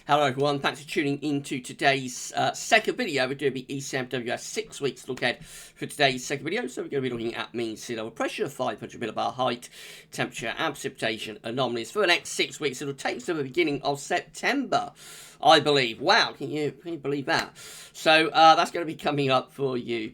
Hello everyone, thanks for tuning into today's second video. We're doing the ECMWF 6 weeks look ahead for today's second video. So we're going to be looking at mean sea level pressure, 500 millibar height, temperature and precipitation anomalies for the next 6 weeks. It'll take us to the beginning of September, I believe. Wow, can you believe that? So that's going to be coming up for you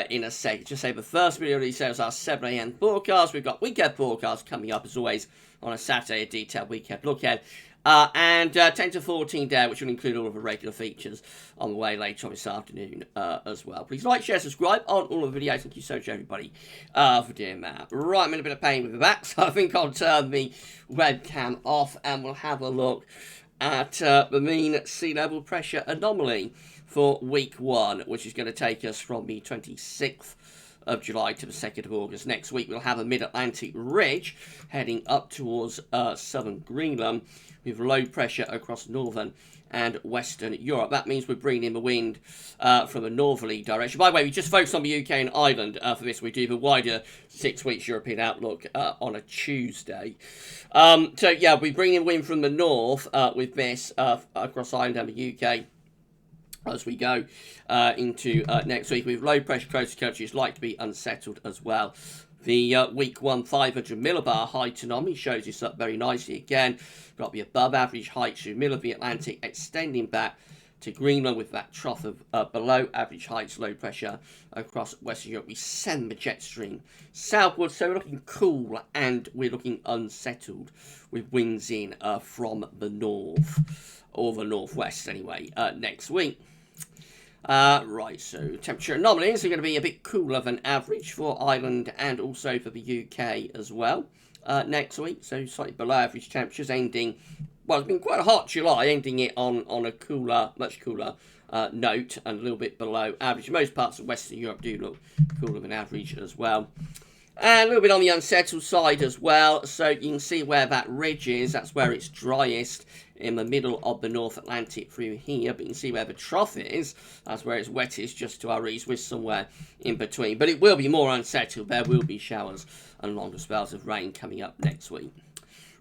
in a sec. Just say the first video details our 7 AM forecast. We've got weekend forecast coming up as always on a Saturday, a detailed weekend look ahead. And 10 to 14 there, which will include all of the regular features on the way later on this afternoon as well. Please like, share, subscribe on all of the videos. Thank you so much, everybody, for doing that. Right, I'm in a bit of pain with the back, so I think I'll turn the webcam off and we'll have a look at the mean sea level pressure anomaly for week 1, which is going to take us from the 26th of July to the 2nd of August. Next week we'll have a mid-Atlantic ridge heading up towards southern Greenland with low pressure across northern and western Europe. That means we're bringing in the wind from a northerly direction. By the way, we just focused on the UK and Ireland for this. We do the wider 6 weeks European outlook on a Tuesday. So yeah, we bring in wind from the north with this across Ireland and the UK as we go into next week. With low pressure close to country, it's likely to be unsettled as well. The week 1 500 millibar height anomaly shows this up very nicely again. Got the above average height through the middle of the Atlantic, extending back to Greenland with that trough of below average heights, low pressure across Western Europe. We send the jet stream southwards, so we're looking cool and we're looking unsettled with winds in from the north, or the northwest anyway, next week. Right, so temperature anomalies are going to be a bit cooler than average for Ireland and also for the UK as well next week. So slightly below average temperatures ending, well, it's been quite a hot July, ending it on a cooler, much cooler note and a little bit below average. Most parts of Western Europe do look cooler than average as well. And a little bit on the unsettled side as well. So you can see where that ridge is. That's where it's driest in the middle of the North Atlantic through here. But you can see where the trough is. That's where it's wettest just to our east with somewhere in between. But it will be more unsettled. There will be showers and longer spells of rain coming up next week.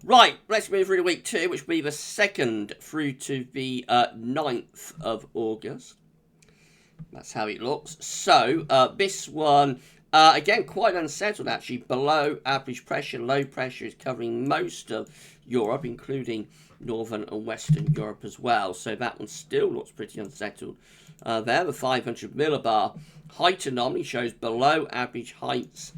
Right, let's move through to week 2, which will be the 2nd through to the 9th of August. That's how it looks. So this one, again, quite unsettled actually. Below average pressure, low pressure is covering most of Europe, including northern and western Europe as well. So that one still looks pretty unsettled. There, the 500 millibar height anomaly shows below average heights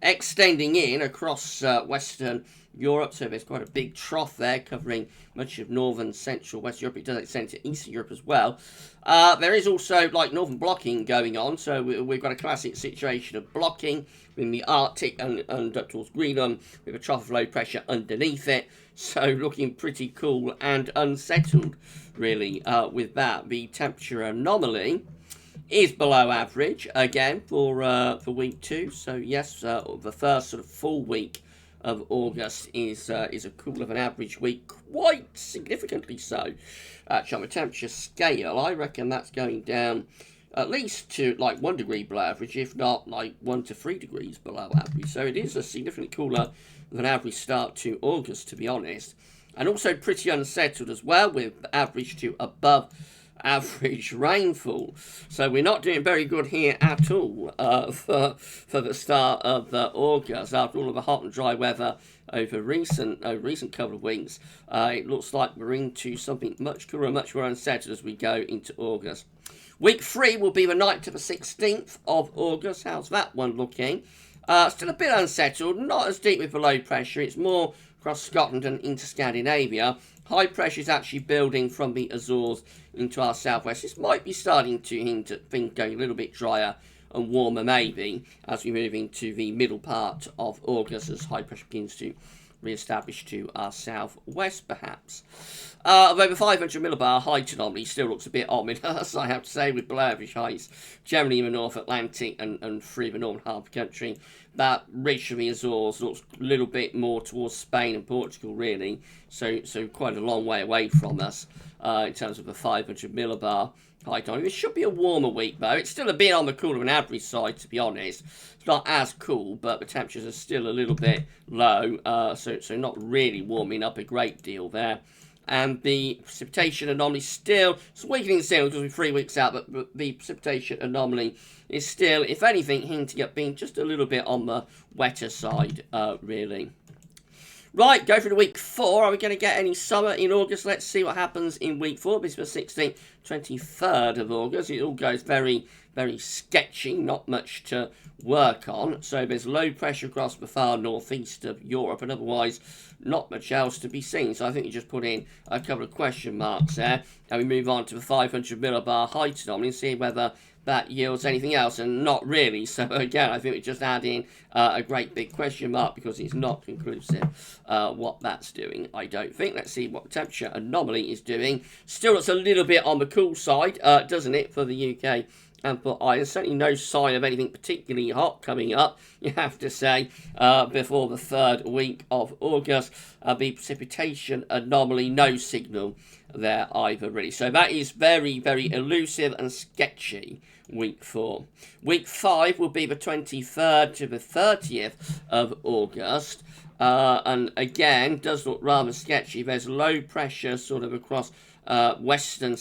extending in across western Europe. So there's quite a big trough there covering much of northern, central, west Europe. It does extend to eastern Europe as well. There is also like northern blocking going on. So we've got a classic situation of blocking in the Arctic and up towards Greenland with a trough of low pressure underneath it. So looking pretty cool and unsettled really with that. The temperature anomaly is below average again for week 2. So yes, the first sort of full week of August is a cooler than average week, quite significantly so. Actually, on the temperature scale, I reckon that's going down at least to like 1 degree below average, if not like 1 to 3 degrees below average. So it is a significantly cooler than average start to August, to be honest, and also pretty unsettled as well, with average to above average rainfall. So we're not doing very good here at all for the start of August. After all of the hot and dry weather over recent couple of weeks, it looks like we're into something much cooler and much more unsettled as we go into August. Week 3 will be the 9th to the 16th of August. How's that one looking? Still a bit unsettled, not as deep with the low pressure. It's more across Scotland and into Scandinavia. High pressure is actually building from the Azores into our southwest. This might be starting to hint at things going a little bit drier and warmer maybe as we move into the middle part of August as high pressure begins to re-establish to our southwest perhaps. Although the 500 millibar height anomaly still looks a bit ominous, I have to say, with below average heights generally in the North Atlantic and through the northern half of the country. That ridge from the Azores looks a little bit more towards Spain and Portugal really, so quite a long way away from us in terms of the 500 millibar height anomaly. It should be a warmer week though. It's still a bit on the cooler than average side, to be honest. It's not as cool, but the temperatures are still a little bit low, so not really warming up a great deal there. and the precipitation anomaly still, it's weakening still because we're 3 weeks out, but the precipitation anomaly is still, if anything, hinting at being just a little bit on the wetter side, really. Right, go through the week 4. Are we going to get any summer in August? Let's see what happens in week 4. This is the 16th, 23rd of August. It all goes very, very sketchy. Not much to work on. So there's low pressure across the far northeast of Europe, and otherwise not much else to be seen. So I think you just put in a couple of question marks there. And we move on to the 500 millibar height anomaly and see whether that yields anything else, and not really. So again, I think we just add in a great big question mark because it's not conclusive what that's doing, I don't think. Let's see what the temperature anomaly is doing. Still looks a little bit on the cool side, doesn't it, for the UK and for Ireland. Certainly no sign of anything particularly hot coming up, you have to say, before the 3rd week of August. The precipitation anomaly, no signal there either, really. So that is very, very elusive and sketchy, week 4. Week 5 will be the 23rd to the 30th of August. And again, does look rather sketchy. There's low pressure sort of across southwestern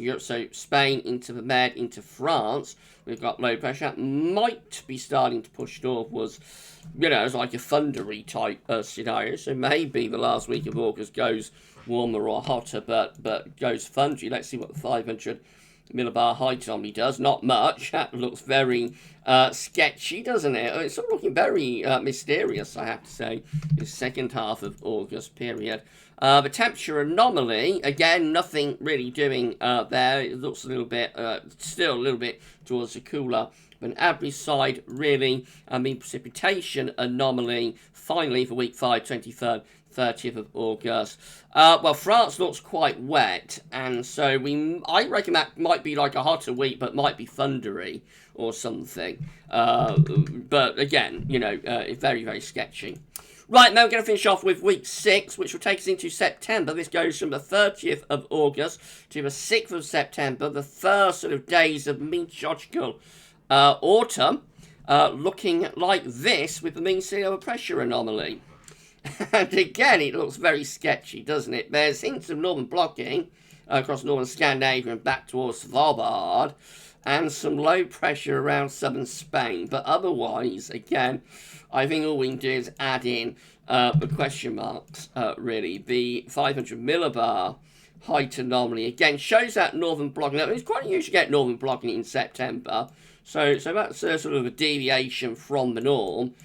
Europe, so Spain into the Med, into France. We've got low pressure. That might be starting to push northwards. You know, it's like a thundery type scenario. So maybe the last week of August goes warmer or hotter, but goes thundery. Let's see what the 500 millibar height anomaly does. Not much. That looks very sketchy, doesn't it? It's sort of looking very mysterious, I have to say, this second half of August period. The temperature anomaly, again, nothing really doing there. It looks a little bit, still a little bit towards the cooler. But average side, really, precipitation anomaly, finally, for week 5, 23rd, 30th of August. Well, France looks quite wet, and so I reckon that might be like a hotter week, but might be thundery or something. But again, you know, very, very sketchy. Right, now we're going to finish off with week 6, which will take us into September. This goes from the 30th of August to the 6th of September, the first sort of days of meteorological autumn, looking like this with the mean sea level pressure anomaly. And again, it looks very sketchy, doesn't it? There's hints of northern blocking across northern Scandinavia and back towards Svalbard, and some low pressure around southern Spain. But otherwise, again, I think all we can do is add in the question marks, really. The 500 millibar height anomaly, again, shows that northern blocking. It's quite unusual to get northern blocking in September. So that's sort of a deviation from the norm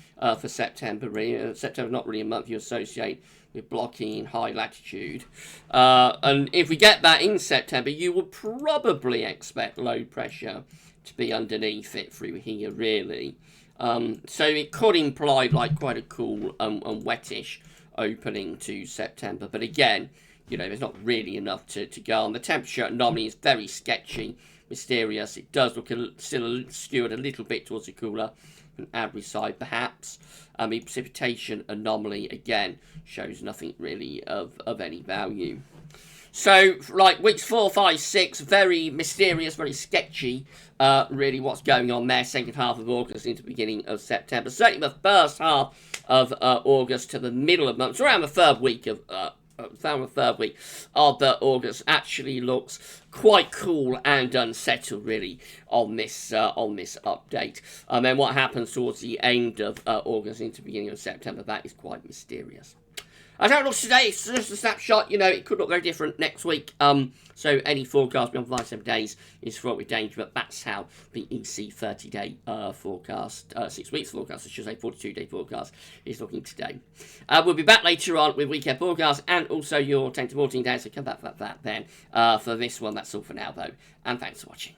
for September, really. September's not really a month you associate with blocking in high latitude. And if we get that in September, you would probably expect low pressure to be underneath it through here, really. So it could imply like quite a cool and wettish opening to September. But again, you know, there's not really enough to go on. The temperature anomaly is very sketchy, mysterious. It does look still skewed a little bit towards the cooler and average side, perhaps. The precipitation anomaly, again, shows nothing really of any value. So, like, weeks 4, 5, 6, very mysterious, very sketchy, really, what's going on there. Second half of August into the beginning of September. Certainly the first half of August to the middle of the month, so around the third week of August actually looks quite cool and unsettled, really, on this update. And then what happens towards the end of August into the beginning of September, that is quite mysterious. As how it looks today, it's just a snapshot. You know, it could look very different next week. So any forecast beyond 5-7 days is fraught with danger, but that's how the EC 30-day forecast, 6 weeks forecast, I should say 42-day forecast, is looking today. We'll be back later on with weekend forecast and also your 10 to 14 days, so come back for that then. For this one, that's all for now, though, and thanks for watching.